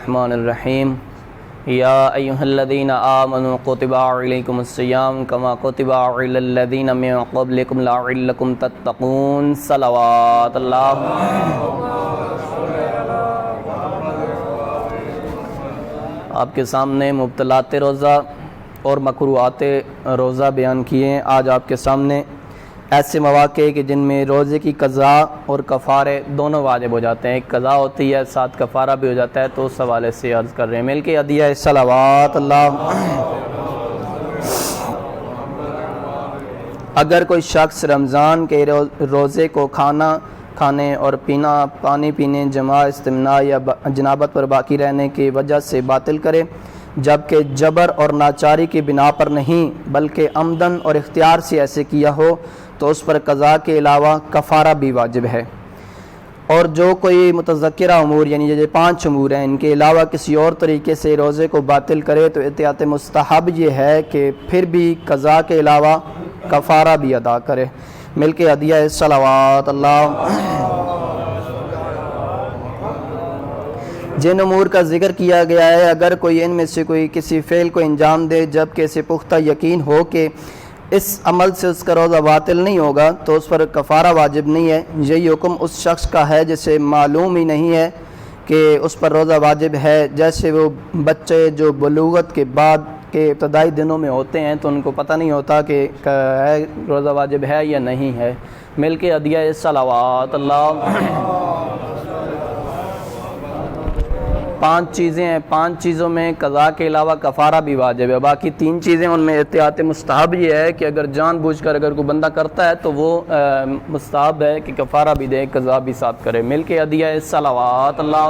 الرحمن الرحیم یا ایھا الذین آمنوا کتب علیکم الصیام کما کتب علی الذین من قبلکم لعلکم تتقون صلوات اللہ۔ آپ کے سامنے مبطلات روزہ اور مکروہات روزہ بیان کیے ہیں۔ آج آپ کے سامنے ایسے مواقع کہ جن میں روزے کی قضا اور کفارے دونوں واجب ہو جاتے ہیں، ایک قضا ہوتی ہے ساتھ کفارہ بھی ہو جاتا ہے، تو اس حوالے سے عرض کر رہے ہیں۔ مل کے عدیہ صلوات اللہ۔ اگر کوئی شخص رمضان کے روزے کو کھانے اور پانی پینے، جماع، استمناء یا جنابت پر باقی رہنے کی وجہ سے باطل کرے، جبکہ جبر اور ناچاری کی بنا پر نہیں بلکہ عمدن اور اختیار سے ایسے کیا ہو تو اس پر قضا کے علاوہ کفارہ بھی واجب ہے۔ اور جو کوئی متذکرہ امور یعنی جو 5 امور ہیں ان کے علاوہ کسی اور طریقے سے روزے کو باطل کرے تو احتیاط مستحب یہ ہے کہ پھر بھی قضا کے علاوہ کفارہ بھی ادا کرے۔ مل کے عدیہ صلوات اللہ۔ جن امور کا ذکر کیا گیا ہے، اگر کوئی ان میں سے کوئی کسی فعل کو انجام دے جبکہ اسے پختہ یقین ہو کہ اس عمل سے اس کا روزہ باطل نہیں ہوگا تو اس پر کفارہ واجب نہیں ہے۔ یہی حکم اس شخص کا ہے جسے معلوم ہی نہیں ہے کہ اس پر روزہ واجب ہے، جیسے وہ بچے جو بلوغت کے بعد کے ابتدائی دنوں میں ہوتے ہیں تو ان کو پتہ نہیں ہوتا کہ روزہ واجب ہے یا نہیں ہے۔ مل کے عدیہ صلوات اللہ۔ 5 چیزیں ہیں، 5 چیزوں میں قضا کے علاوہ کفارہ بھی واجب ہے، باقی 3 چیزیں ان میں احتیاط مستحب یہ ہے کہ اگر جان بوجھ کر اگر کوئی بندہ کرتا ہے تو وہ مستحب ہے کہ کفارہ بھی دے، قضا بھی ساتھ کرے۔ مل کے عدیہ صلوات اللہ۔